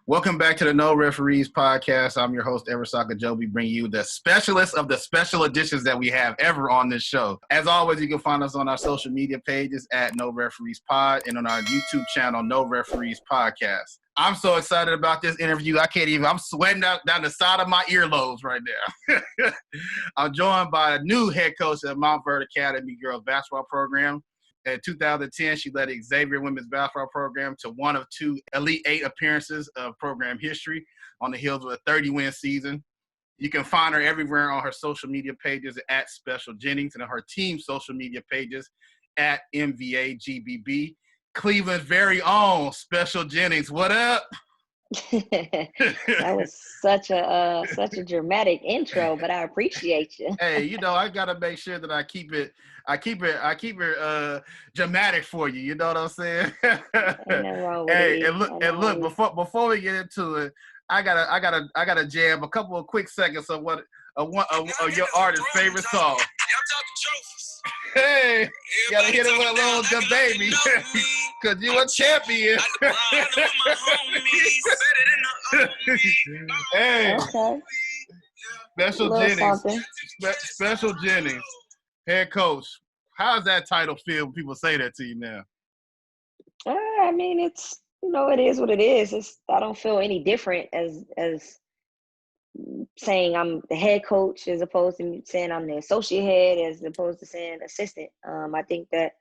Welcome back to the No Referees podcast. I'm your host, Evarist, bringing you the specialist of the special editions that we have ever on this show. As always, you can find us on our social media pages at No Referees Pod and on our YouTube channel, No Referees Podcast. I'm so excited about this interview. I'm sweating down the side of my earlobes right now. I'm joined by a new head coach at Montverde Girls basketball program. In 2010, she led the Xavier women's basketball program to one of two Elite Eight appearances of program history on the heels of a 30-win season. You can find her everywhere on her social media pages at Special Jennings and on her team's social media pages at MVAGBB. Cleveland's very own Special Jennings. What up? That was such a dramatic intro, but I appreciate you. Hey, I gotta make sure that I keep it dramatic for you. You know what I'm saying? Ain't nothing wrong with hey, it. and look, before we get into it, I gotta jam a couple of quick seconds of one of your artist's favorite songs. Hey, gotta hit it with a little "The Baby," cause you a champion. Hey, Okay. Special Jennings, head coach. How's that title feel when people say that to you now? I mean, it's it is what it is. I don't feel any different as saying I'm the head coach as opposed to saying I'm the associate head as opposed to saying assistant. I think that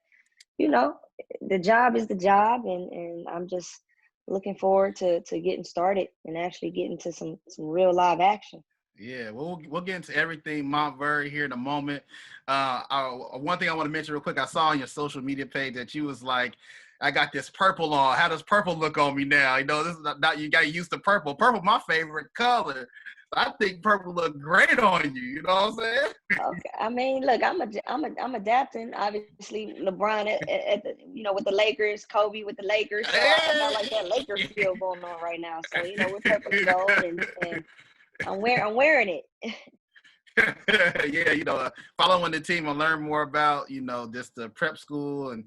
the job is the job, and I'm just looking forward to getting started and actually getting to some real live action. Yeah, we'll get into everything Montverde here in a moment. One thing I want to mention real quick, I saw on your social media page that you was like, I got this purple on. How does purple look on me now? This is not, you got used to purple. Purple, my favorite color. I think purple look great on you. You know what I'm saying? Okay. I mean, look, I'm adapting. Obviously, LeBron at the, with the Lakers, Kobe with the Lakers. So I got like that Lakers feel going on right now. So we're purple and gold, and I'm wearing it. Yeah, following the team and learn more about, just the prep school and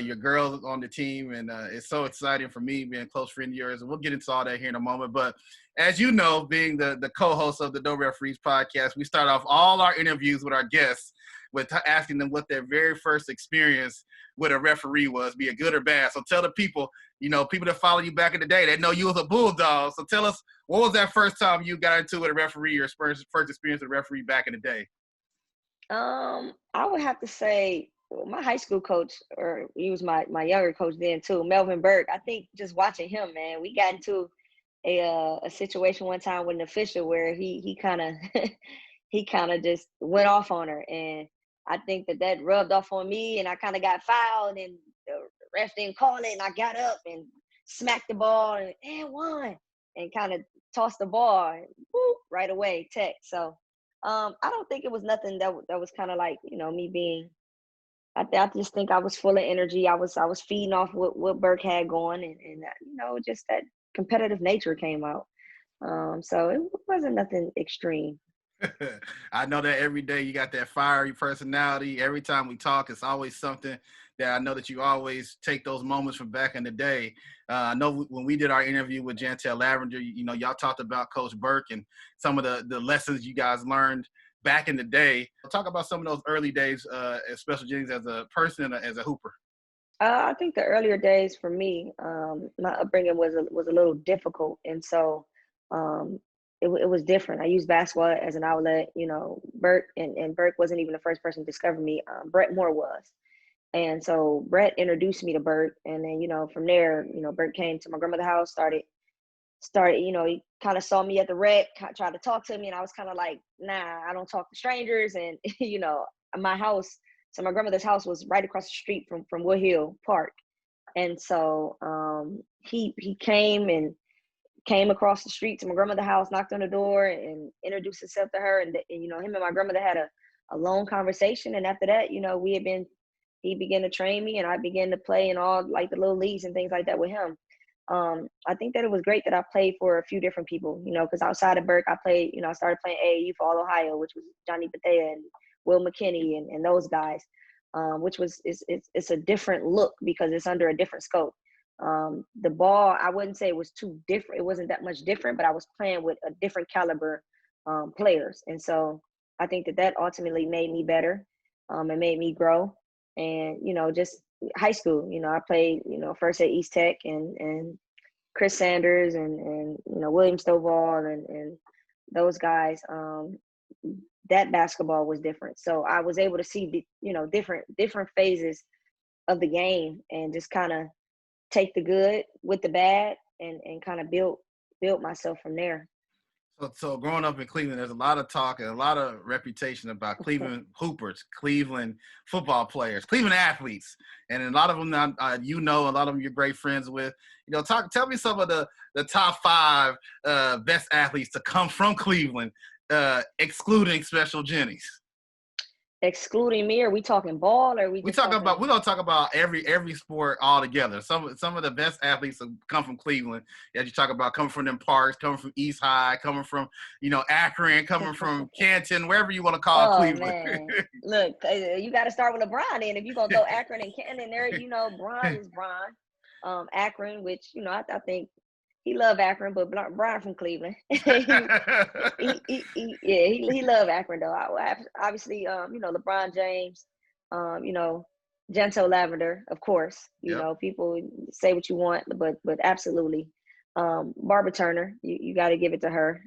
your girls on the team. And it's so exciting for me being a close friend of yours. And we'll get into all that here in a moment. But as you know, being the co-host of the No Referees podcast, we start off all our interviews with our guests with asking them what their very first experience with a referee was, be it good or bad. So tell the people, people that follow you back in the day, they know you was a bulldog. So tell us, what was that first time you got into with a referee or first experience with a referee back in the day? I would have to say my high school coach, or he was my younger coach then too, Melvin Burke. I think just watching him, man, we got into a situation one time with an official where he kind of he kind of just went off on her, and I think that rubbed off on me, and I kind of got fouled, and the ref didn't call it, and I got up and smacked the ball and won, and kind of tossed the ball and whoop, right away, tech. So I don't think it was nothing that was kind of like me being. I just think I was full of energy. I was feeding off what Burke had going, and just that competitive nature came out. So it wasn't nothing extreme. I know that every day you got that fiery personality. Every time we talk, it's always something that I know that you always take those moments from back in the day. I know when we did our interview with Jantel Lavender, y'all talked about Coach Burke and some of the lessons you guys learned back in the day. Talk about some of those early days as Special Jennings as a person and as a hooper. I think the earlier days for me, my upbringing was a little difficult, and so it was different. I used basketball as an outlet. Burke and Burke wasn't even the first person to discover me. Brett Moore was, and so Brett introduced me to Burke, and then from there, Burke came to my grandmother's house, started. He kind of saw me at the rec, tried to talk to me, and I was kind of like, nah, I don't talk to strangers, and my house. So my grandmother's house was right across the street from Wood Hill Park. And so he came across the street to my grandmother's house, knocked on the door and introduced himself to her. And him and my grandmother had a long conversation. And after that, he began to train me, and I began to play in all like the little leagues and things like that with him. I think that it was great that I played for a few different people, because outside of Burke, I played, I started playing AAU for All Ohio, which was Johnny Bethea and Will McKinney and those guys, which was it's a different look because it's under a different scope. The ball, I wouldn't say it was too different. It wasn't that much different, but I was playing with a different caliber players. And so I think that ultimately made me better. It made me grow. And, just high school, I played, first at East Tech and Chris Sanders and William Stovall and those guys. That basketball was different. So I was able to see different phases of the game and just kind of take the good with the bad and kind of build myself from there. So growing up in Cleveland, there's a lot of talk and a lot of reputation about Cleveland hoopers, Cleveland football players, Cleveland athletes, and a lot of them, a lot of them you're great friends with. Tell me some of the top 5 best athletes to come from Cleveland, excluding Special Jennings. Excluding me, are we talking ball or we're gonna talk about every sport all together. Some of the best athletes have come from Cleveland, as you talk about, coming from them parks, coming from East High, coming from Akron, coming from Canton, wherever you want to call Cleveland. Man. Look, you got to start with LeBron, and if you gonna go Akron and Canton there, Bron is Bron. Akron, which I think he loved Akron, but Brian from Cleveland. he loved Akron though. Obviously, LeBron James, Gento Lavender, of course. People say what you want, but absolutely. Barbara Turner, you got to give it to her.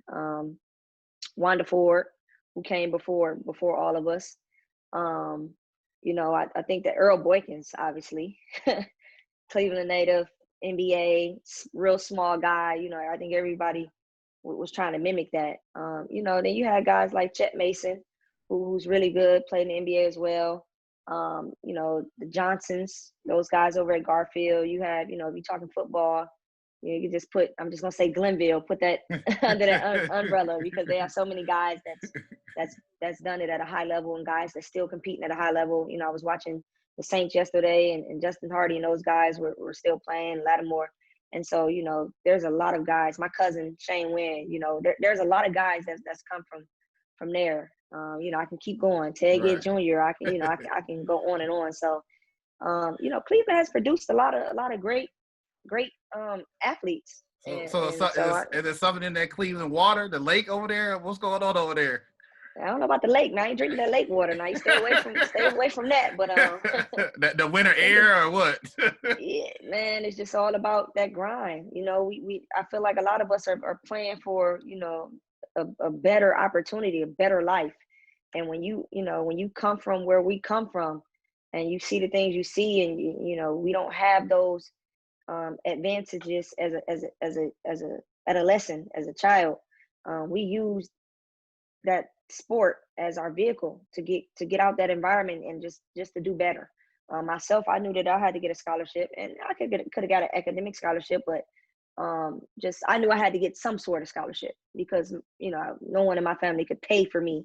Wanda Ford, who came before all of us. I think that Earl Boykins, obviously, Cleveland native. NBA, real small guy. I think everybody was trying to mimic that. Then you had guys like Chet Mason, who's really good, played in the NBA as well. The Johnsons, those guys over at Garfield. You had, if you're talking football, you can just I'm just gonna say Glenville, put that under that umbrella, because they have so many guys that's done it at a high level and guys that's still competing at a high level. I was watching the Saints yesterday, and Justin Hardy and those guys were still playing, Lattimore. And so, there's a lot of guys. My cousin, Shane Wynn, there's a lot of guys that's come from there. I can keep going. Ted Ginn Jr., I can go on and on. So, Cleveland has produced a lot of great athletes. Is there something in that Cleveland water, the lake over there? What's going on over there? I don't know about the lake. Now I ain't drinking that lake water. Now you stay away from that. But the winter air or what? Yeah, man, it's just all about that grind. I feel like a lot of us are praying for a better opportunity, a better life. And when you come from where we come from, and you see the things you see, and we don't have those advantages as a adolescent, as a child. We use that sport as our vehicle to get out that environment and just to do better. Myself, I knew that I had to get a scholarship, and I could have got an academic scholarship, but I knew I had to get some sort of scholarship, because no one in my family could pay for me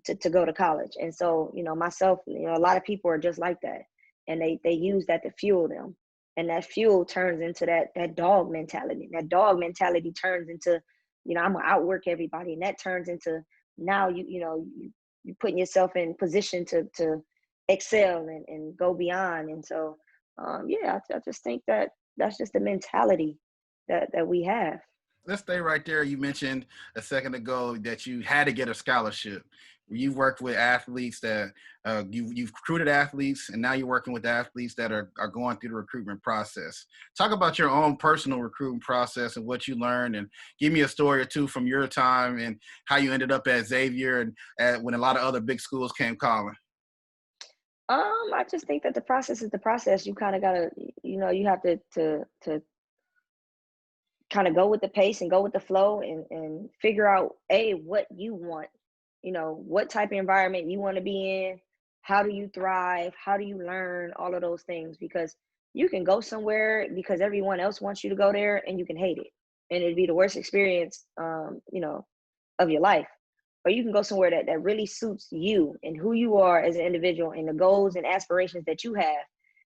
to go to college. And so myself, a lot of people are just like that, and they use that to fuel them, and that fuel turns into that dog mentality. That dog mentality turns into I'm gonna outwork everybody, and that turns into now you putting yourself in position to excel and go beyond. And so I just think that's just the mentality that we have. Let's stay right there. You mentioned a second ago that you had to get a scholarship. You've worked with athletes that you've recruited athletes, and now you're working with athletes that are going through the recruitment process. Talk about your own personal recruitment process and what you learned, and give me a story or two from your time and how you ended up at Xavier and when a lot of other big schools came calling. I just think that the process is the process. You kind of gotta, you have to kind of go with the pace and go with the flow and figure out what you want. What type of environment you want to be in, how do you thrive, how do you learn, all of those things, because you can go somewhere because everyone else wants you to go there and you can hate it and it'd be the worst experience, of your life. Or you can go somewhere that really suits you and who you are as an individual and the goals and aspirations that you have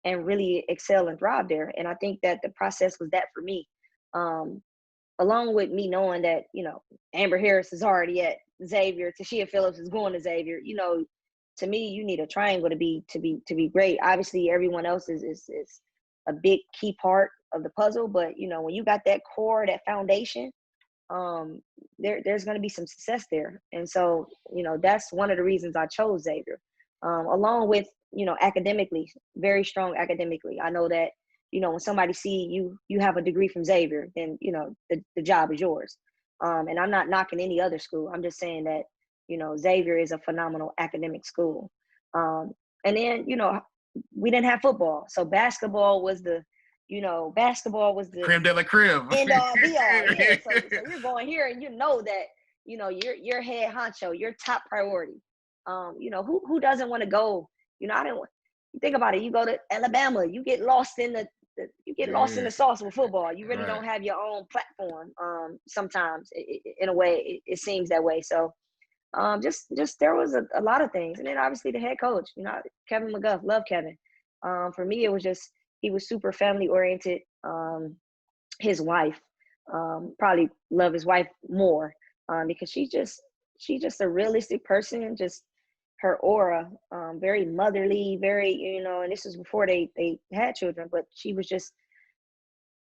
and really excel and thrive there. And I think that the process was that for me. Along with me knowing that, Amber Harris is already at Xavier, Tashia Phillips is going to Xavier, to me, you need a triangle to be great. Obviously, everyone else is a big key part of the puzzle. But, when you got that core, that foundation, there's going to be some success there. And so, that's one of the reasons I chose Xavier, along with, academically, very strong academically. I know that, when somebody see you have a degree from Xavier, then, the job is yours. And I'm not knocking any other school. I'm just saying that, Xavier is a phenomenal academic school. And then, we didn't have football. So basketball was the creme de la creme. end all be all. Yeah. So you're going here and that, you're head honcho, your top priority. Who doesn't want to go? I didn't want, you think about it, you go to Alabama, you get lost in the lost in the sauce with football. You really don't have your own platform. Sometimes in a way, it seems that way. So just there was a lot of things. And then obviously the head coach, Kevin McGuff, love Kevin. For me, it was just, he was super family oriented. His wife, probably love his wife more, because she's just a realistic person. Just her aura, very motherly, very, and this was before they had children, but she was just,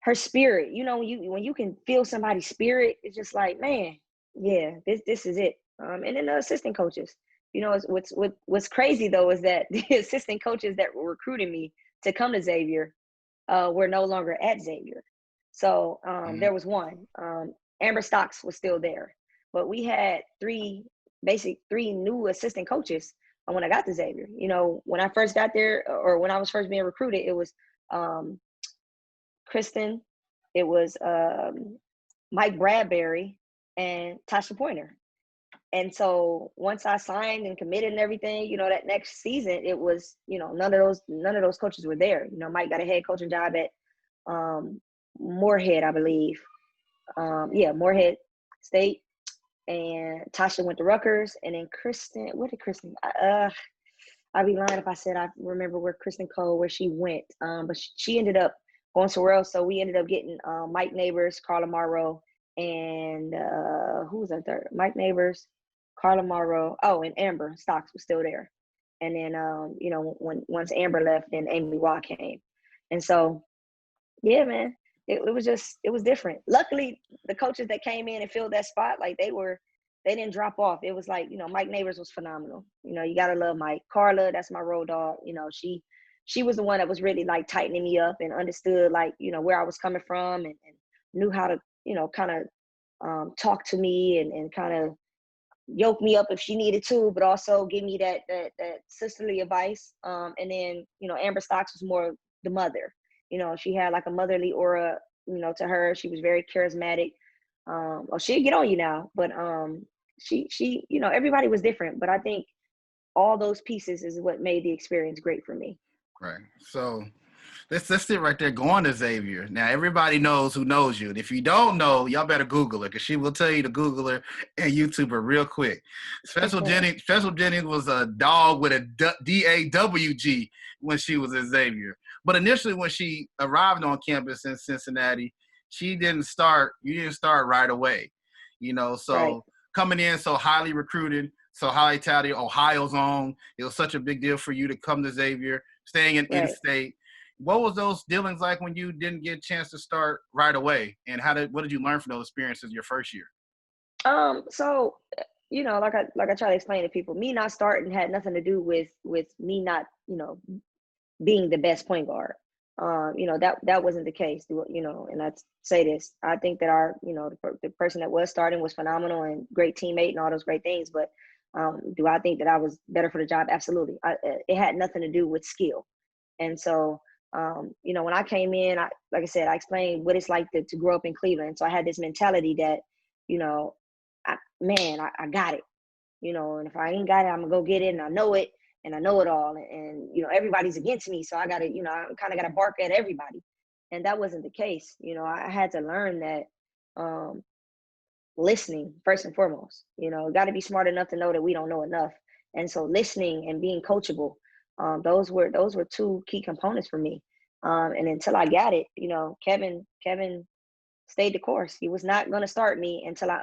her spirit, when you can feel somebody's spirit, it's just like, man, yeah, this is it. And then the assistant coaches, what's crazy though is that the assistant coaches that were recruiting me to come to Xavier were no longer at Xavier. So there was one. Amber Stocks was still there, but we had three new assistant coaches when I got to Xavier. When I first got there, or when I was first being recruited, it was Kristen, it was Mike Bradbury, and Tasha Pointer. And so once I signed and committed and everything, that next season, it was, none of those coaches were there. Mike got a head coaching job at Moorhead, I believe. Moorhead State. And Tasha went to Rutgers. And then Kristen, where did Kristen? I'd be lying if I said I remember where Kristen Cole, where she went. But she ended up going somewhere else. So we ended up getting Mike Neighbors, Carla Morrow, and who was that third? Mike Neighbors, Carla Morrow. Oh, and Amber Stocks was still there. And then, once Amber left, then Amy Watt came. And so, yeah, man, it was different. Luckily, the coaches that came in and filled that spot, like they didn't drop off. It was like, Mike Neighbors was phenomenal. You gotta love Mike. Carla, that's my road dog. She was the one that was really like tightening me up and understood like, where I was coming from and knew how to, kind of talk to me and kind of yoke me up if she needed to, but also give me that sisterly advice. And then, Amber Stocks was more the mother. She had like a motherly aura, to her. She was very charismatic. She'd get on you now, but she everybody was different. But I think all those pieces is what made the experience great for me. Right. So let's sit right there going to Xavier. Now, everybody knows who knows you. And if you don't know, y'all better Google her because she will tell you to Google her and YouTube her real quick. Special Jennings was a dog with a DAWG when she was at Xavier. But initially when she arrived on campus in Cincinnati, you didn't start right away. So right. Coming in so highly recruited, so highly touted, Ohio's own, it was such a big deal for you to come to Xavier, staying in-state. What was those dealings like when you didn't get a chance to start right away? And what did you learn from those experiences your first year? So, like I try to explain to people, me not starting had nothing to do with me not, being the best point guard. That wasn't the case, and I'd say this, I think that our, the person that was starting was phenomenal and great teammate and all those great things. But do I think that I was better for the job? Absolutely. It had nothing to do with skill. And so, when I came in, like I said, I explained what it's like to grow up in Cleveland. So I had this mentality that, I got it, and if I ain't got it, I'm gonna go get it. And I know it. And I know it all. And everybody's against me. So I got to, I kind of got to bark at everybody. And that wasn't the case. I had to learn that listening, first and foremost, got to be smart enough to know that we don't know enough. And so listening and being coachable, those were two key components for me. And until I got it, Kevin stayed the course. He was not going to start me until I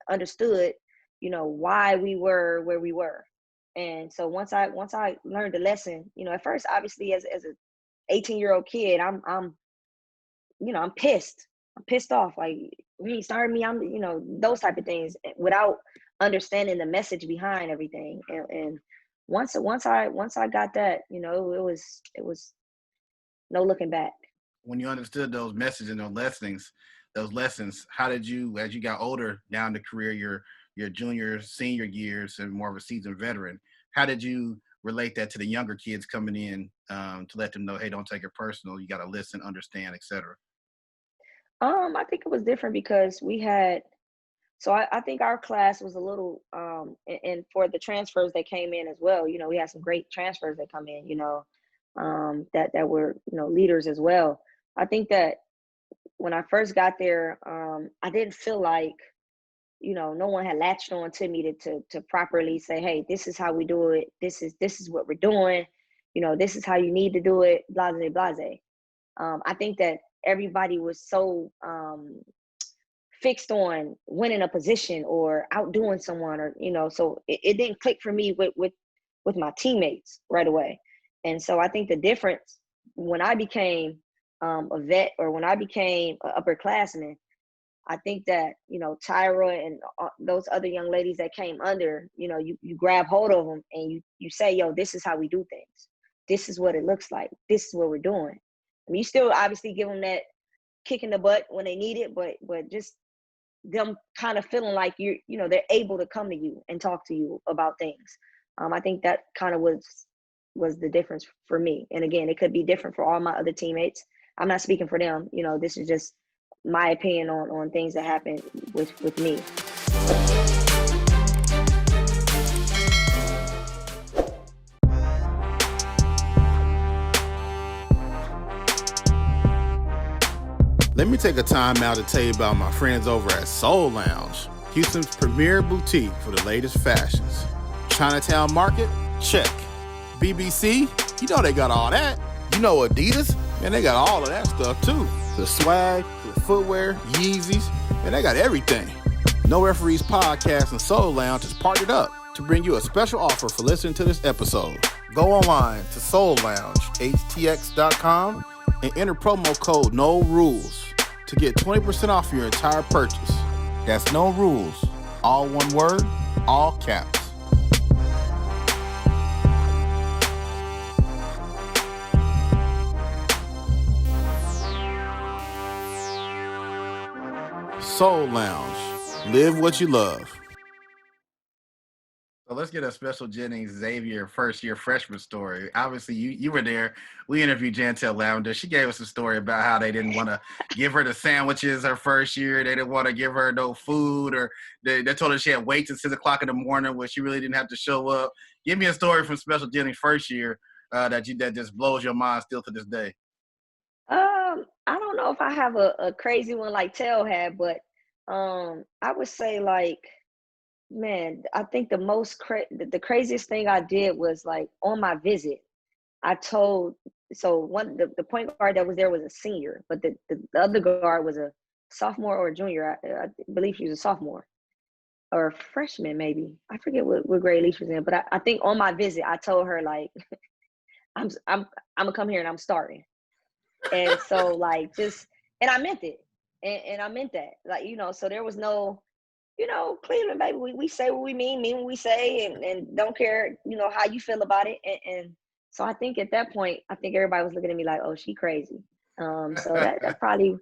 understood, why we were where we were. And so once I learned the lesson, at first, obviously as a 18-year-old kid, I'm I'm pissed. I'm pissed off. Like, you ain't started me. I'm, those type of things without understanding the message behind everything. And once I got that, it was no looking back. When you understood those messages and those lessons, how did you, as you got older down the career, your junior, senior years, and more of a seasoned veteran, how did you relate that to the younger kids coming in, to let them know, hey, don't take it personal. You got to listen, understand, etc. I think it was different because we had, so I think our class was a little, and for the transfers that came in as well, we had some great transfers that come in, that were, leaders as well. I think that when I first got there, I didn't feel like, no one had latched on to me to properly say, hey, this is how we do it. This is what we're doing. This is how you need to do it. Blase, blase. I think that everybody was so fixed on winning a position or outdoing someone, or so it didn't click for me with my teammates right away. And so I think the difference when I became a vet, or when I became an upperclassman, I think that, Tyra and those other young ladies that came under, you grab hold of them and you say, yo, this is how we do things. This is what it looks like. This is what we're doing. I mean, you still obviously give them that kick in the butt when they need it, but just them kind of feeling like they're able to come to you and talk to you about things. I think that kind of was the difference for me. And again, it could be different for all my other teammates. I'm not speaking for them. This is just my opinion on things that happened with me. Let me take a time out to tell you about my friends over at Soul Lounge, Houston's premier boutique for the latest fashions. Chinatown Market? Check. BBC? You know they got all that. You know Adidas? Man, they got all of that stuff too. The swag, the footwear, Yeezys, man, they got everything. No Referees Podcast and Soul Lounge has partnered up to bring you a special offer for listening to this episode. Go online to soulloungehtx.com and enter promo code No Rules to get 20% off your entire purchase. That's No Rules, all one word, all caps. Soul Lounge, live what you love. So let's get a Special Jennings Xavier first year freshman story. Obviously, you were there. We interviewed Jantel Lavender. She gave us a story about how they didn't want to give her the sandwiches her first year. They didn't want to give her no food, or they told her she had to wait till 6 o'clock in the morning where she really didn't have to show up. Give me a story from Special Jennings first year that just blows your mind still to this day. I don't know if I have a crazy one like Tel had, but I would say, like, man, I think the craziest thing I did was, like, on my visit, I told, so the point guard that was there was a senior, but the other guard was a sophomore or a junior. I believe she was a sophomore or a freshman, maybe. I forget what grade Lee was in, but I think on my visit I told her, like, I'm gonna come here and I'm starting. And so, like, and I meant it, and I meant that, like, so there was no, Cleveland, baby, we say what we mean what we say, and don't care, how you feel about it. And so I think at that point, I think everybody was looking at me like, oh, she crazy. So that probably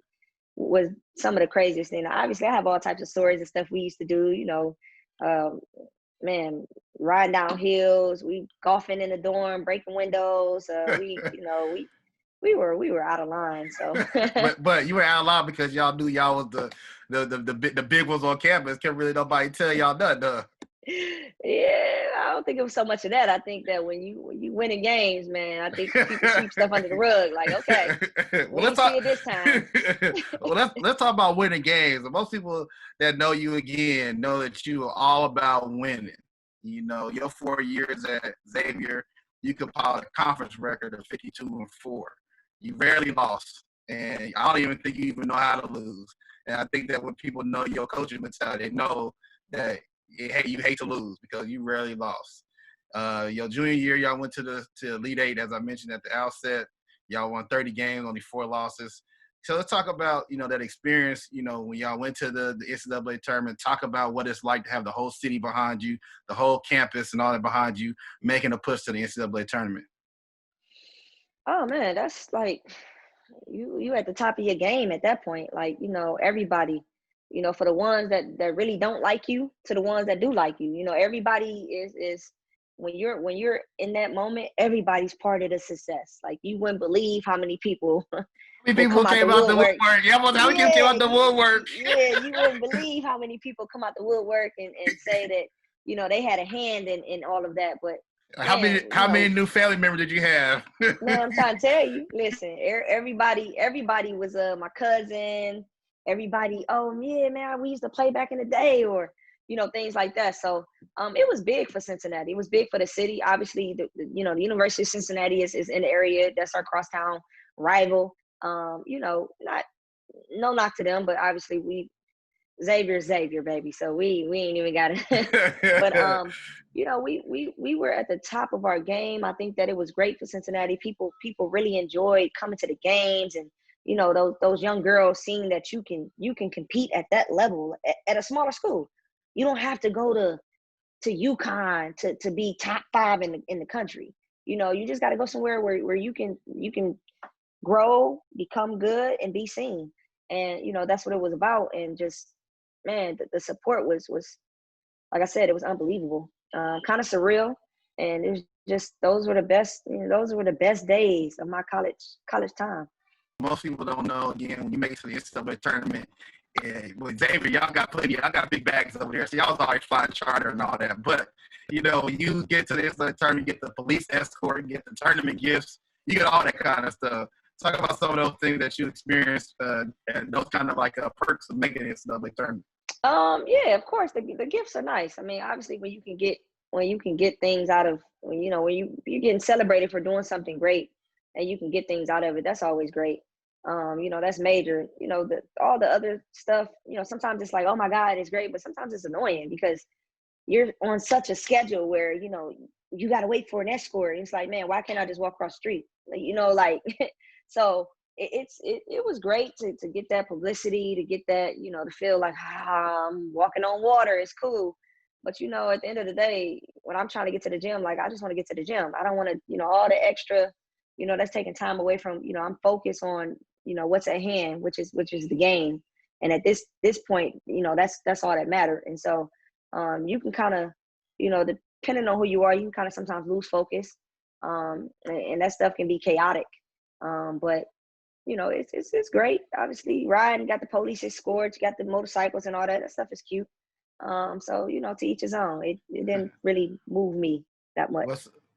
was some of the craziest thing. Now, obviously, I have all types of stories and stuff we used to do, man, riding down hills, we golfing in the dorm, breaking windows. We were out of line. So, but you were out of line because y'all knew y'all was the big ones on campus. Can't really nobody tell y'all nothing. Yeah, I don't think it was so much of that. I think that when you winning games, man, I think people sweep stuff under the rug. Like, okay, well, let's see it this time. Well, let's talk about winning games. Most people that know you again know that you are all about winning. Your 4 years at Xavier, you compiled a conference record of 52-4. You rarely lost, and I don't even think you even know how to lose. And I think that when people know your coaching mentality, they know that you hate to lose because you rarely lost. Your junior year, y'all went to Elite Eight, as I mentioned at the outset. Y'all won 30 games, only 4 losses. So let's talk about, that experience, when y'all went to the NCAA tournament. Talk about what it's like to have the whole city behind you, the whole campus and all that behind you, making a push to the NCAA tournament. Oh man, that's like you at the top of your game at that point. Like, everybody, for the ones that really don't like you to the ones that do like you, everybody is when you're in that moment, everybody's part of the success. Like, you wouldn't believe how many people How many will people come out the came out the woodwork. woodwork? Yeah, well, how many people came out the woodwork? Yeah, you wouldn't believe how many people come out the woodwork and say that, they had a hand in all of that. But How man, many new family members did you have? man, I'm trying to tell you, listen, everybody was my cousin, everybody, oh yeah, man, we used to play back in the day, or things like that. So it was big for Cincinnati. It was big for the city. Obviously, the University of Cincinnati is in the area. That's our crosstown rival. Not no knock to them, but obviously Xavier, baby. So we ain't even got it. But we were at the top of our game. I think that it was great for Cincinnati. People really enjoyed coming to the games, and those young girls seeing that you can compete at that level at a smaller school. You don't have to go to UConn to be top 5 in the country. You just got to go somewhere where you can grow, become good, and be seen. And that's what it was about. And just, man, the support was like I said, it was unbelievable, kind of surreal, and it was just those were the best. Those were the best days of my college time. Most people don't know. Again, when you make it to the NCAA tournament, with Xavier, y'all got big bags over there. So y'all was always flying charter and all that. But when you get to the NCAA tournament, you get the police escort, you get the tournament gifts, you get all that kind of stuff. Talk about some of those things that you experienced and those kind of perks of making it NCAA tournament. Yeah, of course the gifts are nice. I mean, obviously when you can get things out of when you're getting celebrated for doing something great and you can get things out of it, that's always great. That's major. All the other stuff, sometimes it's like, oh my God, it's great, but sometimes it's annoying because you're on such a schedule where, you got to wait for an escort. And it's like, man, why can't I just walk across the street? So it was great to get that publicity, to get that, to feel like I'm walking on water. It's cool. But, at the end of the day, when I'm trying to get to the gym, like, I just want to get to the gym. I don't want to, all the extra, that's taking time away from, I'm focused on, what's at hand, which is the game. And at this point, that's all that mattered. And so you can kind of, depending on who you are, you can kind of sometimes lose focus. And that stuff can be chaotic. But it's great. Obviously, riding, got the police escorts, you got the motorcycles and all that. That stuff is cute. So to each his own. It didn't really move me that much.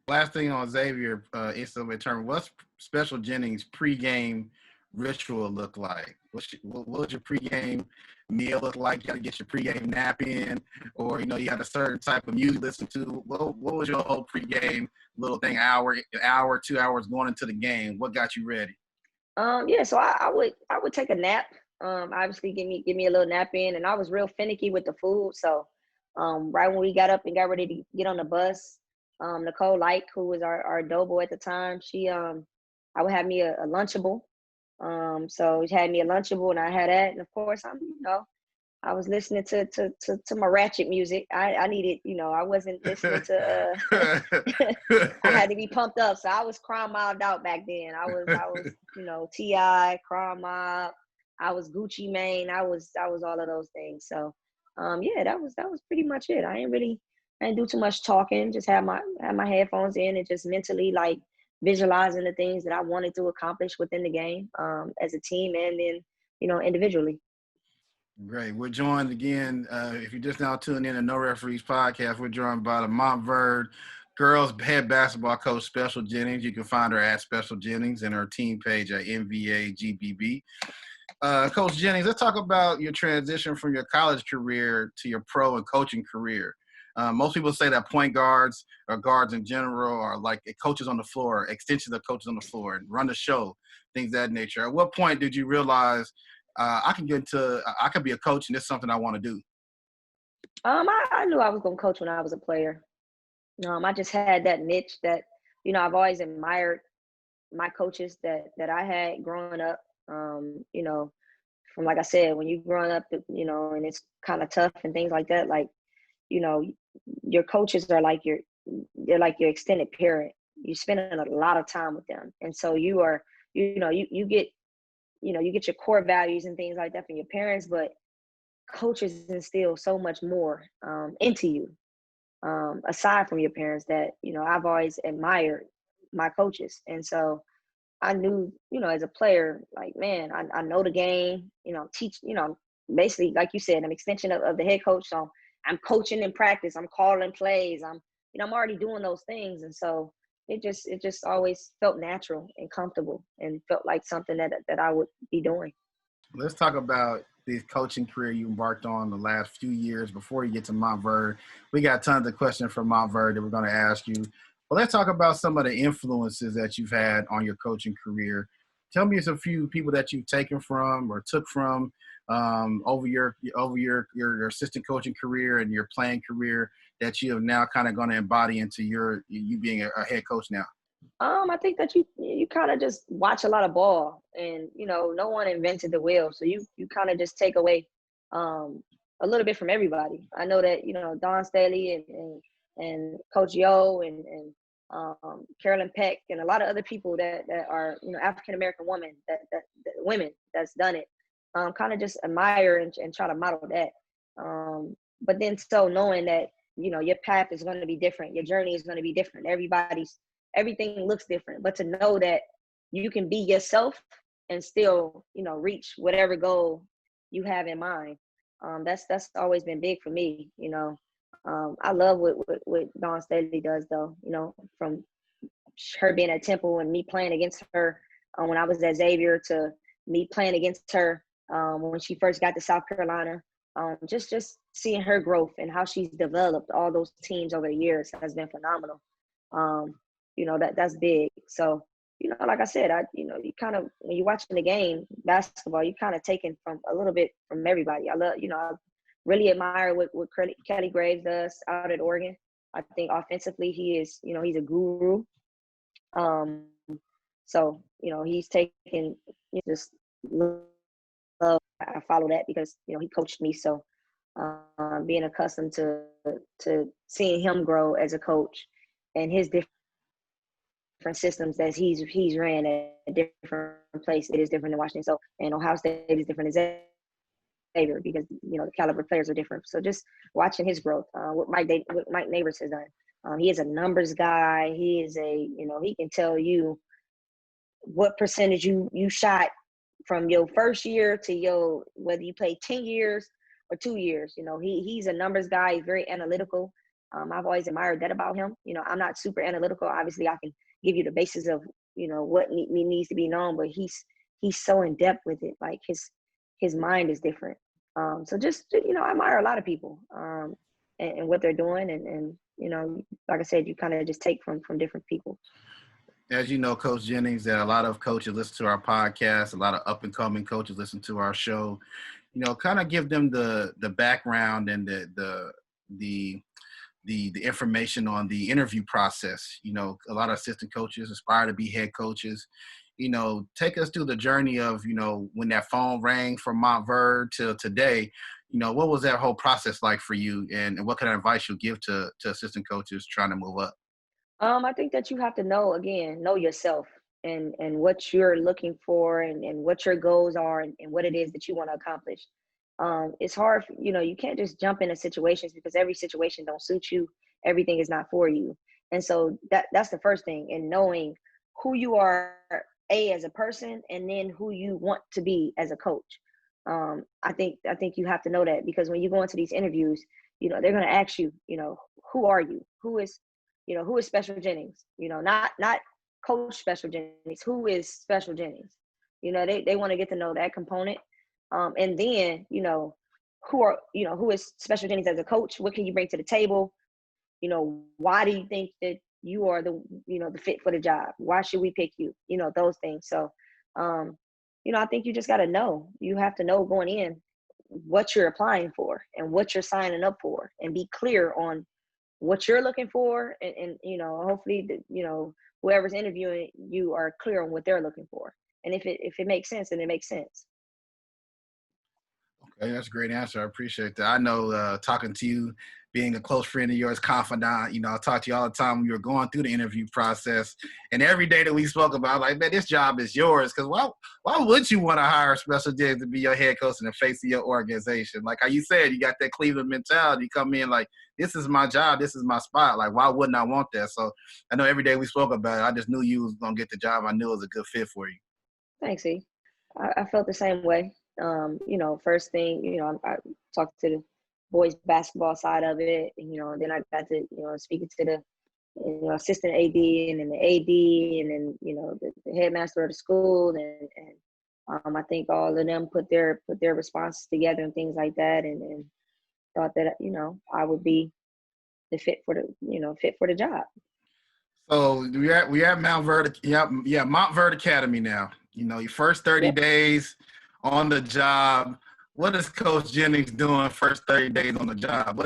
Last thing on Xavier NCAA tournament, what's Special Jennings pregame ritual look like? What was your pregame meal look like? You got to get your pregame nap in, or you had a certain type of music to listen to. What was your whole pregame little thing? Hour, 2 hours going into the game. What got you ready? Yeah, so I would take a nap. Obviously give me a little nap in, and I was real finicky with the food. So right when we got up and got ready to get on the bus, Nicole Light, who was our doughboy at the time, I would have me a Lunchable. So she had me a Lunchable, and I had that, and of course I was listening to my ratchet music. I needed, I wasn't listening to I had to be pumped up. So I was crime mobbed out back then. I was T.I., crime mob. I was Gucci Mane. I was all of those things. So yeah, that was pretty much it. I didn't do too much talking, just had my headphones in and just mentally visualizing the things that I wanted to accomplish within the game as a team and then, individually. Great. We're joined again. If you're just now tuning in to No Referees Podcast, we're joined by the Montverde Girls head basketball coach, Special Jennings. You can find her at Special Jennings and her team page at NVAGBB. Coach Jennings, let's talk about your transition from your college career to your pro and coaching career. Most people say that point guards or guards in general are like coaches on the floor, extensions of coaches on the floor, and run the show, things of that nature. At what point did you realize I can be a coach and it's something I want to do? I knew I was going to coach when I was a player. I just had that niche that, I've always admired my coaches that I had growing up. You know, from like I said, when you growing up, you know, and it's kind of tough and things like that, like, you know, your coaches are like they're like your extended parent. You're spending a lot of time with them. And so you are, you know, you get, you know, you get your core values and things like that from your parents, but coaches instill so much more into you, aside from your parents, that, you know, I've always admired my coaches. And so I knew, you know, as a player, like, man, I know the game, you know, teach, you know, basically, like you said, I'm an extension of the head coach. So I'm coaching in practice, I'm calling plays, you know, I'm already doing those things. And so it just always felt natural and comfortable and felt like something that I would be doing. Let's talk about the coaching career you embarked on the last few years before you get to Montverde. We got tons of questions from Montverde that we're going to ask you. But let's talk about some of the influences that you've had on your coaching career. Tell me a few people that you've taken from or took from over your assistant coaching career and your playing career that you have now kind of going to embody into you being a head coach now. I think that you kind of just watch a lot of ball, and, you know, no one invented the wheel, so you kind of just take away a little bit from everybody. I know that, you know, Don Staley and Coach Yo and Carolyn Peck and a lot of other people that are, you know, African American women that women that's done it. Kind of just admire and try to model that. But then so knowing that, you know, your path is going to be different, your journey is going to be different. Everything looks different, but to know that you can be yourself and still, you know, reach whatever goal you have in mind. That's always been big for me. You know, I love what Dawn Staley does, though. You know, from her being at Temple and me playing against her when I was at Xavier, to me playing against her when she first got to South Carolina. Just seeing her growth and how she's developed all those teams over the years has been phenomenal. You know, that's big. So, you know, like I said, you know, you kind of, when you're watching the game, basketball, you kind of taking from a little bit from everybody. I love, you know, I really admire what Kelly Graves does out at Oregon. I think offensively he is, you know, he's a guru. Um, so, you know, he's taken, you just love, I follow that because, you know, he coached me. So being accustomed to seeing him grow as a coach and his different systems that he's ran at different places, it is different than Washington. So, and Ohio State is different than Xavier because, you know, the caliber of players are different. So just watching his growth, what Mike Neighbors has done. He is a numbers guy. He is you know, he can tell you what percentage you shot from your first year to whether you played 10 years or 2 years. You know, he's a numbers guy. He's very analytical. I've always admired that about him. You know, I'm not super analytical. Obviously, I can give you the basis of, you know, what needs to be known, but he's so in depth with it. Like his mind is different. So just, you know, I admire a lot of people and what they're doing. And, you know, like I said, you kind of just take from different people. As you know, Coach Jennings, that a lot of coaches listen to our podcast, a lot of up and coming coaches listen to our show. You know, kind of give them the background and the information on the interview process. You know, a lot of assistant coaches aspire to be head coaches. You know, take us through the journey of, you know, when that phone rang from Montverde till today. You know, what was that whole process like for you, and what kind of advice you give to assistant coaches trying to move up? I think that you have to know yourself and what you're looking for and what your goals are and what it is that you want to accomplish. It's hard, you know, you can't just jump into situations because every situation don't suit you. Everything is not for you. And so that's the first thing, and knowing who you are, as a person, and then who you want to be as a coach. I think you have to know that, because when you go into these interviews, you know, they're going to ask you, you know, who are you? Who is Special Jennings? You know, not Coach Special Jennings. Who is Special Jennings? You know, they want to get to know that component. And then, you know, who is Special Jennings as a coach? What can you bring to the table? You know, why do you think that you are the fit for the job? Why should we pick you? You know, those things. So, you know, I think you just got to know. You have to know going in what you're applying for and what you're signing up for, and be clear on what you're looking for, and you know, hopefully, you know, whoever's interviewing you are clear on what they're looking for. And if it makes sense, then it makes sense. Okay, that's a great answer. I appreciate that. I know talking to you, being a close friend of yours, confidant, I talk to you all the time when you were going through the interview process. And every day that we spoke about, like, man, this job is yours. Because why would you want to hire a special ed to be your head coach and the face of your organization? Like how you said, you got that Cleveland mentality. You come in like, this is my job. This is my spot. Like, why wouldn't I want that? So I know every day we spoke about it, I just knew you was going to get the job. I knew it was a good fit for you. Thanks, E. I felt the same way. First thing, I talked to the boys basketball side of it, and then I got to, speaking to the, assistant AD and then the AD and then, the headmaster of the school. And I think all of them put their responses together and things like that. And thought that, I would be the fit for the job. So we at Montverde, Montverde Academy now. Your first 30 Yep. days on the job. What is Coach Jennings doing first 30 days on the job?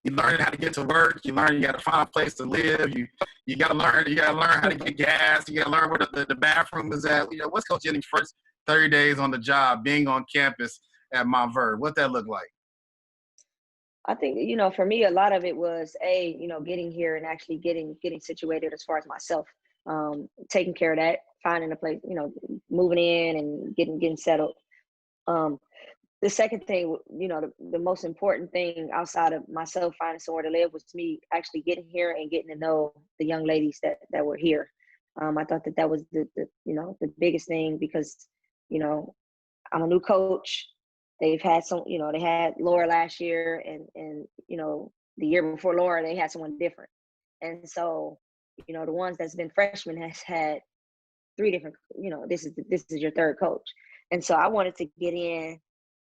You learn how to get to work. You learn you got to find a place to live. You got to learn how to get gas. You got to learn where the bathroom is at. What's Coach Jennings' first 30 days on the job, being on campus at Montverde? What that look like? I think, for me, a lot of it was getting here and actually getting situated as far as myself, taking care of that, finding a place, moving in and getting settled. The second thing, the most important thing outside of myself finding somewhere to live was me actually getting here and getting to know the young ladies that were here. I thought that was the biggest thing because, I'm a new coach. They've had they had Laura last year and the year before Laura, they had someone different. And so, the ones that's been freshmen has had 3 different, this is your third coach. And so I wanted to get in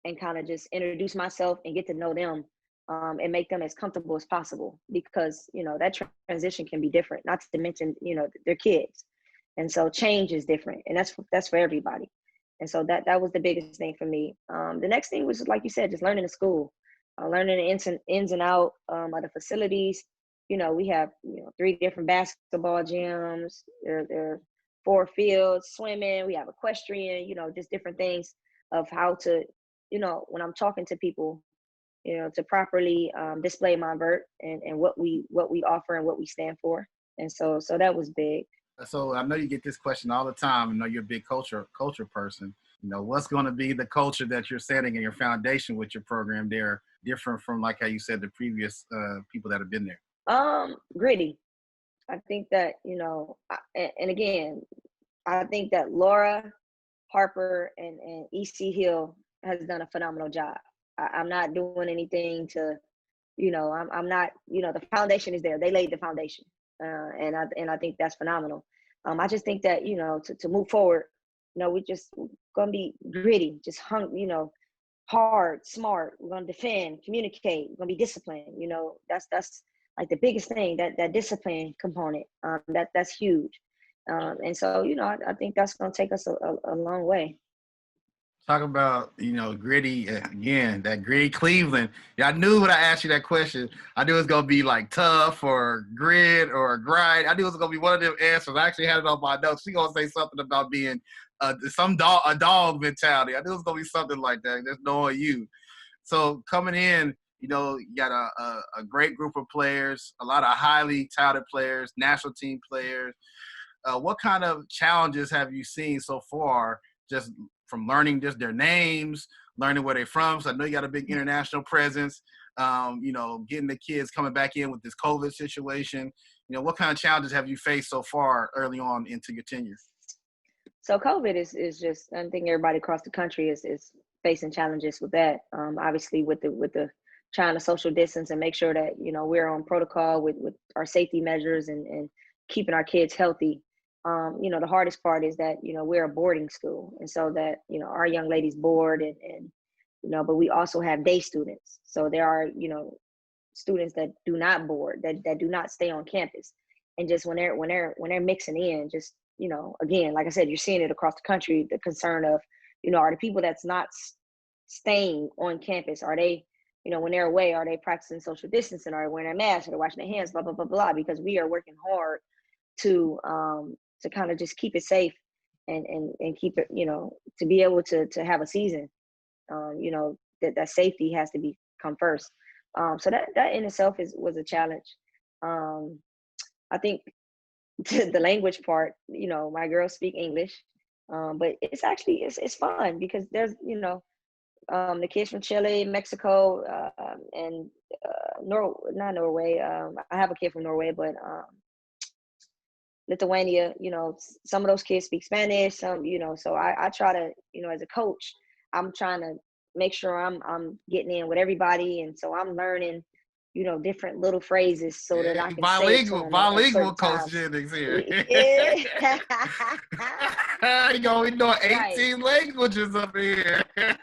and kind of just introduce myself and get to know them and make them as comfortable as possible because, that transition can be different, not to mention, they're kids. And so change is different and that's for everybody. And so that was the biggest thing for me. The next thing was, like you said, just learning the school, learning the ins and out of the facilities. We have, 3 different basketball gyms. There are 4 fields, swimming. We have equestrian, just different things of how to, when I'm talking to people, to properly display Montverde and what we offer and what we stand for. And so that was big. So I know you get this question all the time. I know you're a big culture person. What's going to be the culture that you're setting in your foundation with your program there, different from, like how you said, the previous people that have been there? Gritty. I think that, and again, I think that Laura Harper and EC Hill has done a phenomenal job. I'm not doing anything to, I'm not, the foundation is there. They laid the foundation. And I think that's phenomenal. I just think that, to move forward, we just gonna be gritty, just hard, smart. We're gonna defend, communicate. We're gonna be disciplined. That's like the biggest thing, that discipline component. That's huge. And so, I think that's gonna take us a long way. Talk about, gritty again, that gritty Cleveland. Yeah, I knew when I asked you that question, I knew it was going to be like tough or grit or grind. I knew it was going to be one of them answers. I actually had it on my notes. She's going to say something about being a dog mentality. I knew it was going to be something like that, just knowing you. So coming in, you got a great group of players, a lot of highly touted players, national team players. What kind of challenges have you seen so far just from learning just their names, learning where they're from? So I know you got a big international presence, getting the kids coming back in with this COVID situation. What kind of challenges have you faced so far early on into your tenure? So COVID is just, I think everybody across the country is facing challenges with that. Obviously with the trying to social distance and make sure that, we're on protocol with our safety measures and keeping our kids healthy. The hardest part is that, we're a boarding school. And so that, our young ladies board and but we also have day students. So there are, students that do not board, that do not stay on campus. And just when they're mixing in, just, again, like I said, you're seeing it across the country, the concern of, are the people that's not staying on campus, are they, when they're away, are they practicing social distancing? Are they wearing their masks? Are they washing their hands? Blah, blah, blah, blah, because we are working hard to kind of just keep it safe and keep it, to be able to have a season, that safety has to come first. So that in itself was a challenge. I think the language part, my girls speak English, but it's actually it's fun because there's the kids from Chile, Mexico, and not Norway. I have a kid from Norway, but Lithuania. Some of those kids speak Spanish. Some, so I try to, as a coach, I'm trying to make sure I'm getting in with everybody, and so I'm learning, different little phrases so that I can say it to them at bilingual certain Coach times. Jennings here. Yeah. We know 18 Right. languages up here. I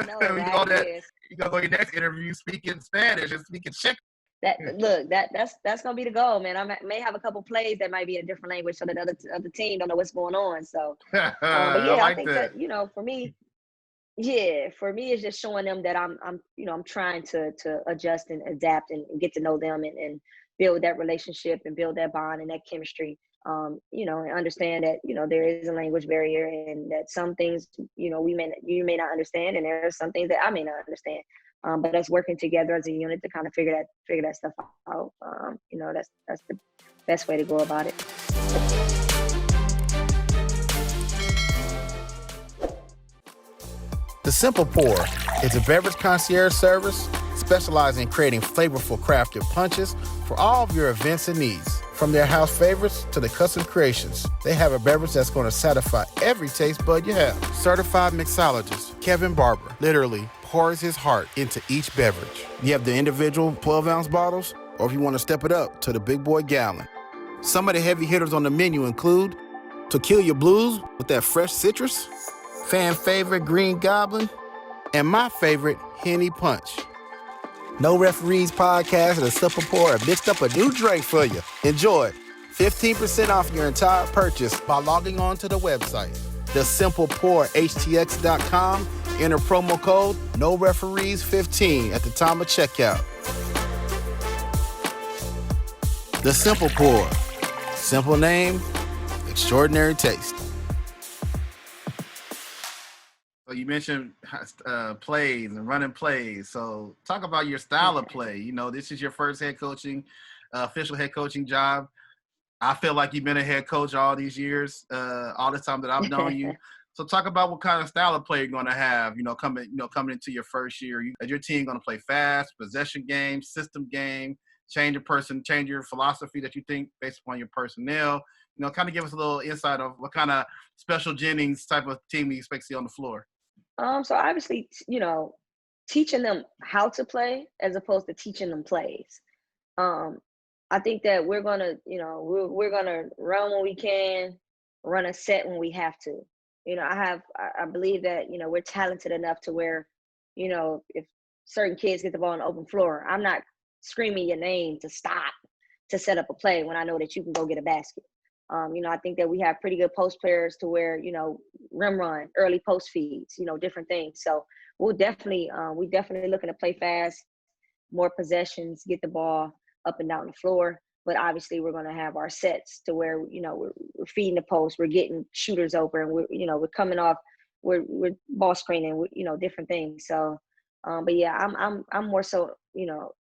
know, right? Yes. You go on your next interview speaking Spanish and speaking Czech. That's gonna be the goal, man. May have a couple plays that might be in a different language so that other team don't know what's going on. So, but I yeah, I like think that for me, it's just showing them that I'm trying to adjust and adapt and get to know them and build that relationship and build that bond and that chemistry. And understand that there is a language barrier and that some things you may not understand, and there are some things that I may not understand. But us working together as a unit to kind of figure that stuff out. That's the best way to go about it. The Simple Pour is a beverage concierge service specializing in creating flavorful crafted punches for all of your events and needs. From their house favorites to the custom creations, they have a beverage that's going to satisfy every taste bud you have. Certified mixologist Kevin Barber literally pours his heart into each beverage. You have the individual 12-ounce bottles, or if you want to step it up to the big boy gallon. Some of the heavy hitters on the menu include To Kill Your Blues with that fresh citrus, fan favorite Green Goblin, and my favorite Henny Punch. No Referees Podcast and the Simple Pour have mixed up a new drink for you. Enjoy. 15% off your entire purchase by logging on to the website, thesimplepourhtx.com. Enter promo code NoReferees15 at the time of checkout. The Simple Pour. Simple name, extraordinary taste. So you mentioned plays and running plays. So talk about your style of play. This is your first official head coaching job. I feel like you've been a head coach all these years, all the time that I've known you. So talk about what kind of style of play you're going to have, coming into your first year. Is your team going to play fast, possession game, system game, change your philosophy that you think based upon your personnel? Kind of give us a little insight of what kind of special Jennings type of team you expect to see on the floor. So obviously, teaching them how to play as opposed to teaching them plays. I think that we're gonna, we're gonna run when we can, run a set when we have to. I believe that we're talented enough to where, if certain kids get the ball on the open floor, I'm not screaming your name to stop to set up a play when I know that you can go get a basket. I think that we have pretty good post players to where, rim run, early post feeds, different things. So we definitely looking to play fast, more possessions, get the ball up and down the floor. But obviously we're going to have our sets to where, we're feeding the post, we're getting shooters open, we're coming off, we're ball screening, different things. So, but yeah, I'm more so,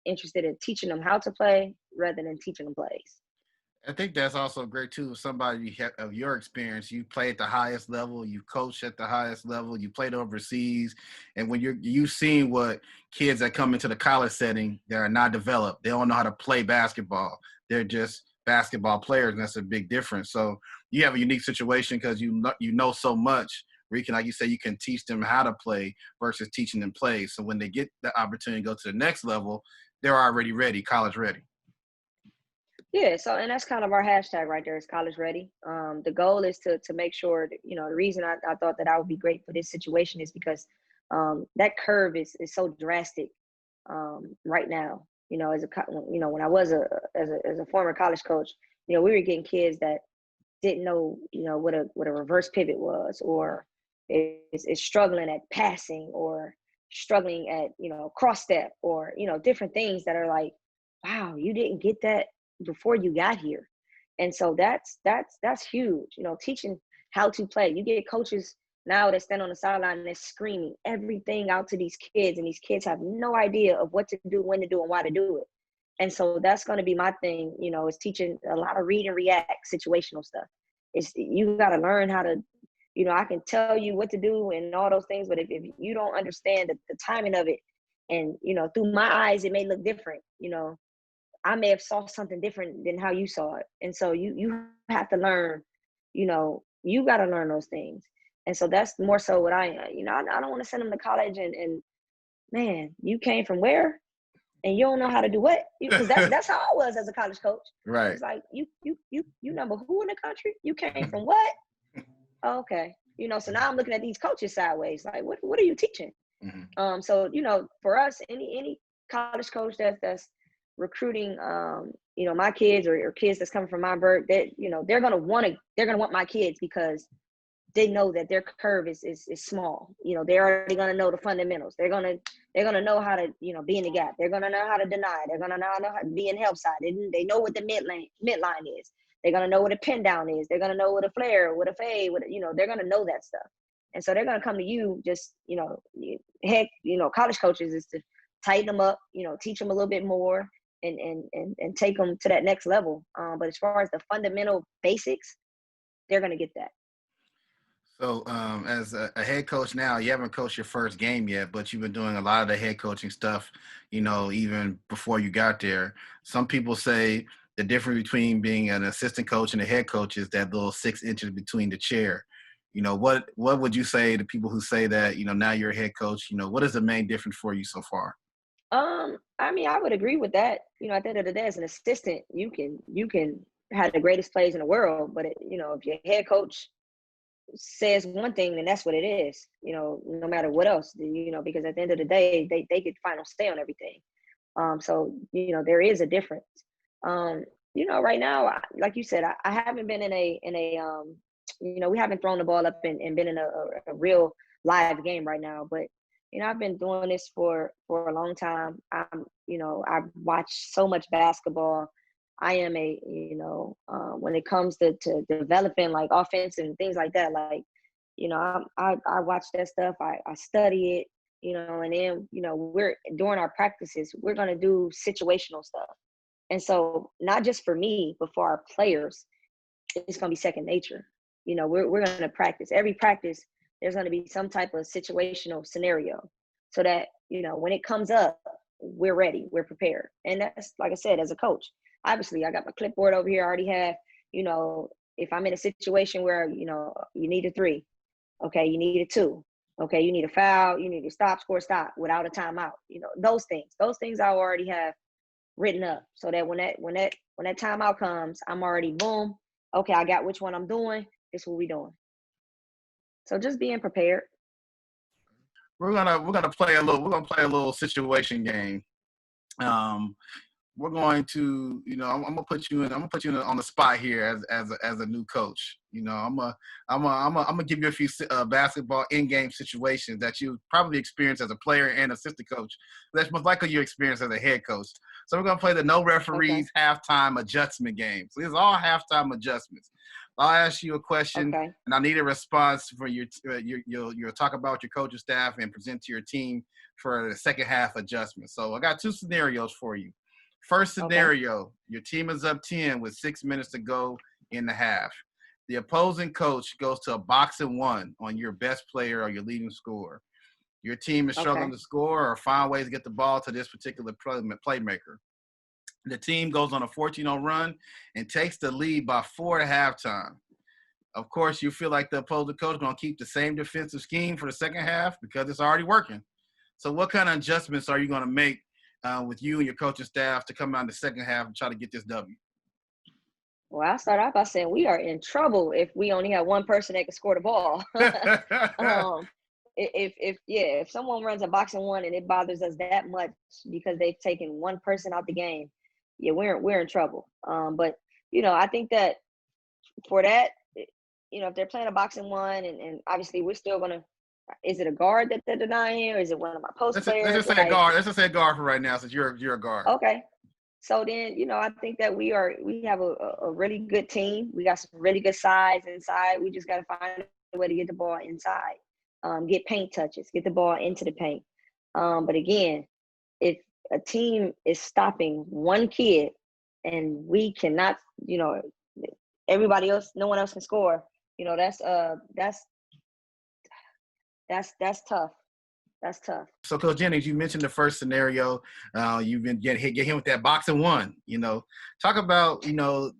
interested in teaching them how to play rather than teaching them plays. I think that's also great too. Somebody of your experience, you play at the highest level, you coach at the highest level, you played overseas, and when you've seen what kids that come into the college setting that are not developed, they don't know how to play basketball. They're just basketball players, and that's a big difference. So you have a unique situation because you know so much where you can, like you say, you can teach them how to play versus teaching them plays. So when they get the opportunity to go to the next level, they're already ready, college ready. Yeah, so and that's kind of our hashtag right there is college ready. The goal is to make sure that, the reason I thought that I would be great for this situation is because that curve is so drastic right now. When I was as a former college coach, we were getting kids that didn't know, what a reverse pivot was, or is struggling at passing, or struggling at, cross step, or, different things that are like, wow, you didn't get that before you got here. And so that's huge, teaching how to play. You get coaches now that stand on the sideline and they're screaming everything out to these kids, and these kids have no idea of what to do, when to do, and why to do it. And so that's going to be my thing, is teaching a lot of read and react situational stuff. It's, you got to learn how to, I can tell you what to do and all those things, but if you don't understand the timing of it, and, through my eyes, it may look different, I may have saw something different than how you saw it. And so you have to learn, you got to learn those things. And so that's more so what I don't want to send them to college and man, you came from where? And you don't know how to do what? Because that's how I was as a college coach. Right. It's like, you number who in the country? You came from what? Okay. So now I'm looking at these coaches sideways. Like, what are you teaching? Mm-hmm. So, for us, any college coach that's recruiting, my kids or kids that's coming from my birth, that, they're going to want my kids because they know that their curve is small. They're already going to know the fundamentals. They're going to know how to, be in the gap. They're going to know how to deny. They're going to know how to be in help side. They know what the midline is. They're going to know what a pin down is. They're going to know what a flare, what a fade, they're going to know that stuff. And so they're going to come to you just, college coaches is to tighten them up, teach them a little bit more and take them to that next level. But as far as the fundamental basics, they're going to get that. So as a head coach now, you haven't coached your first game yet, but you've been doing a lot of the head coaching stuff, even before you got there. Some people say the difference between being an assistant coach and a head coach is that little 6 inches between the chair. What would you say to people who say that, now you're a head coach, what is the main difference for you so far? I would agree with that. At the end of the day, as an assistant, you can have the greatest plays in the world, but if your head coach says one thing, then that's what it is, no matter what else, because at the end of the day, they get final say on everything. So, there is a difference. Right now, like you said, I haven't been in a we haven't thrown the ball up and been in a real live game right now, but I've been doing this for a long time. I've watched so much basketball. I am when it comes to developing like offense and things like that, like, I watch that stuff. I study it, and then, we're during our practices, we're going to do situational stuff. And so not just for me, but for our players, it's going to be second nature. We're going to practice. Every practice, there's going to be some type of situational scenario so that, when it comes up, we're ready, we're prepared. And that's, like I said, as a coach, obviously I got my clipboard over here. I already have, if I'm in a situation where, you need a 3, okay, you need a 2, okay, you need a foul, you need a stop, score, stop without a timeout. Those things I already have written up so that when that timeout comes, I'm already boom. Okay, I got which one I'm doing. This is what we doing. So just being prepared. We're gonna play a little situation game. We're going to, I'm gonna put you on the spot here as a new coach. I'm gonna give you a few basketball in-game situations that you probably experienced as a player and assistant coach. That's most likely you experienced as a head coach. So we're gonna play the no referees halftime adjustment game. So these are all halftime adjustments. I'll ask you a question, and I need a response for you'll talk about your coaching staff and present to your team for the second half adjustment. So I got 2 scenarios for you. First scenario, your team is up 10 with 6 minutes to go in the half. The opposing coach goes to a box and 1 on your best player or your leading scorer. Your team is struggling to score or find ways to get the ball to this particular playmaker. The team goes on a 14-0 run and takes the lead by 4 at halftime. Of course, you feel like the opposing coach is going to keep the same defensive scheme for the second half because it's already working. So what kind of adjustments are you going to make with you and your coaching staff to come out in the second half and try to get this W? Well, I'll start off by saying we are in trouble if we only have one person that can score the ball. If someone runs a box and 1 and it bothers us that much because they've taken one person out the game, yeah, we're in trouble. But I think that for that, if they're playing a box and 1 and obviously we're still gonna. Is it a guard that they're denying, or is it one of my post players? Let's just say a guard. Let's just say a guard for right now, since you're a guard. Okay. So then, I think that we have a really good team. We got some really good size inside. We just got to find a way to get the ball inside, get paint touches, get the ball into the paint. But again, if a team is stopping one kid and we cannot, everybody else, no one else can score, that's tough. That's tough. So, Coach Jennings, you mentioned the first scenario. You've been get him with that box and one. Talk about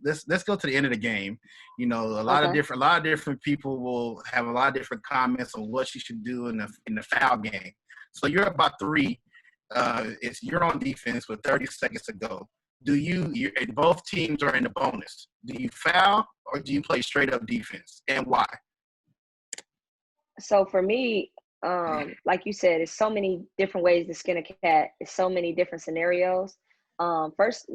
let's go to the end of the game. A lot of different people will have a lot of different comments on what you should do in the foul game. So you're about 3. You're on defense with 30 seconds to go. Both teams are in the bonus. Do you foul or do you play straight up defense, and why? So for me, like you said, there's so many different ways to skin a cat. It's so many different scenarios. My first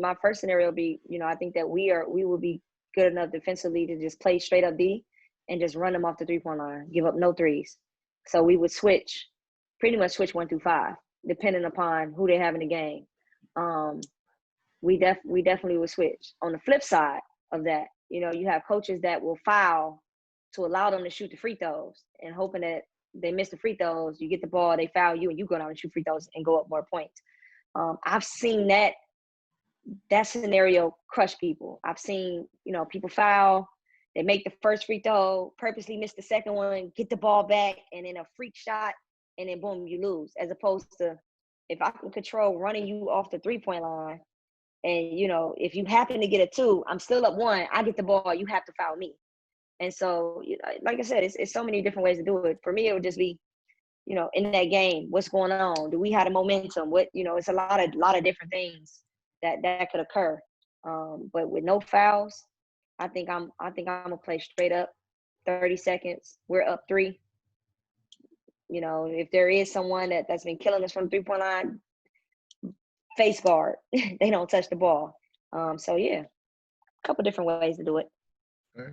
scenario would be, I think that we will be good enough defensively to just play straight up D and just run them off the 3-point line, give up no threes. So we would pretty much switch 1 through 5, depending upon who they have in the game. We definitely would switch. On the flip side of that, you have coaches that will foul to allow them to shoot the free throws and hoping that they miss the free throws, you get the ball, they foul you, and you go down and shoot free throws and go up more points. I've seen that scenario crush people. I've seen, people foul, they make the first free throw, purposely miss the second one, get the ball back, and then a freak shot, and then boom, you lose. As opposed to if I can control running you off the 3-point line, and, if you happen to get a 2, I'm still up 1, I get the ball, you have to foul me. And so, like I said, it's so many different ways to do it. For me, it would just be, in that game, what's going on? Do we have the momentum? It's a lot of different things that could occur. But with no fouls, I think I'm gonna play straight up. 30 seconds, we're up 3. If there is someone that's been killing us from the 3-point line, face guard. They don't touch the ball. So yeah, a couple different ways to do it. Okay.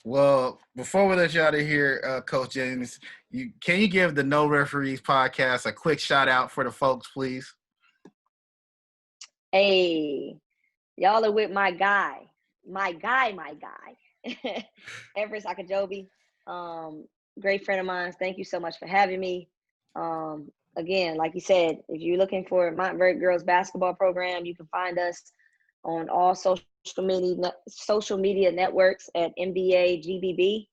Well, before we let you out of here, Coach Jennings, can you give the No Referees podcast a quick shout out for the folks, please? Hey, y'all are with my guy, Evarist Akajobi. Great friend of mine. Thank you so much for having me. Again, like you said, if you're looking for Montverde Girls basketball program, you can find us on all social media networks at NBA GBB.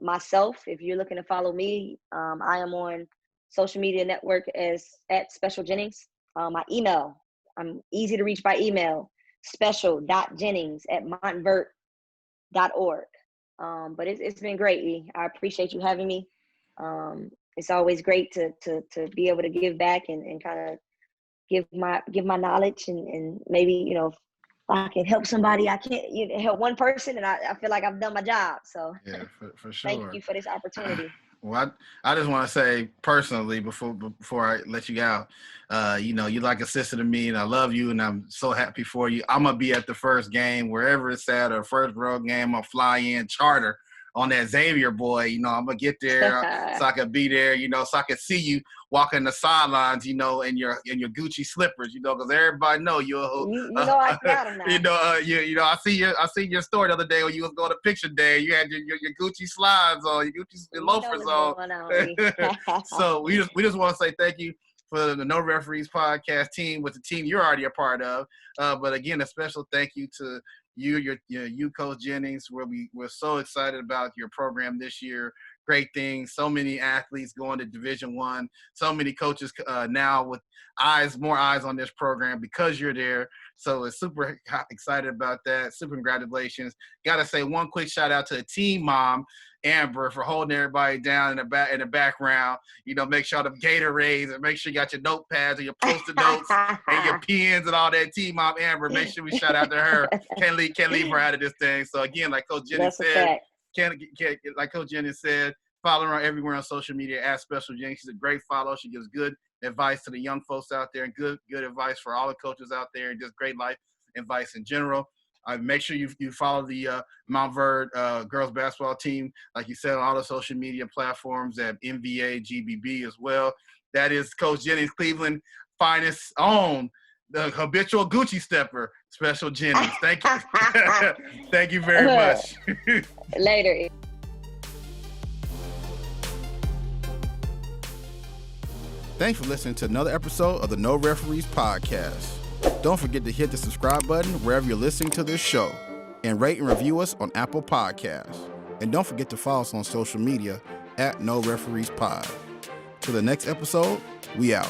Myself, if you're looking to follow me, I am on social media network as at Special Jennings. My email, I'm easy to reach by email, special.jennings@montverde.org. But it's been great. I appreciate you having me. It's always great to be able to give back and kind of give my knowledge and maybe, if I can help somebody, I can't help one person, and I feel like I've done my job. So yeah, for sure. Thank you for this opportunity. Well, I just want to say personally before I let you out, you're like a sister to me, and I love you, and I'm so happy for you. I'm gonna be at the first game, wherever it's at, or first road game. I'll fly in charter on that Xavier boy. I'm gonna get there so I can be there. So I can see you walking the sidelines. In your Gucci slippers. Because everybody know you're. I got them now. I see your story the other day when you was going to picture day. You had your Gucci slides on, your Gucci loafers on. So we just want to say thank you for the No Referees podcast team, with the team you're already a part of. But again, a special thank you to you, Coach Jennings. We're so excited about your program this year. Great things. So many athletes going to Division I. So many coaches now with more eyes on this program because you're there. So it's super excited about that. Super congratulations. Got to say one quick shout out to the team mom, Amber, for holding everybody down in the background. Make sure the Gatorades, and make sure you got your notepads and your post-it notes and your pens and all that. Team mom, Amber, make sure we shout out to her. Can't leave her out of this thing. So again, like Coach Jennings said, like Coach Jennings said, follow her everywhere on social media at Special Jennings. She's a great follow. She gives good advice to the young folks out there, and good advice for all the coaches out there, and just great life advice in general. Make sure you follow the Montverde girls basketball team, like you said, on all the social media platforms at MVA GBB as well. That is Coach Jennings, Cleveland finest own the habitual Gucci stepper, Special Jennings. Thank you. Thank you very much. Later. Thanks for listening to another episode of the No Referees Podcast. Don't forget to hit the subscribe button wherever you're listening to this show, and rate and review us on Apple Podcasts. And don't forget to follow us on social media at No Referees Pod. Till the next episode, we out.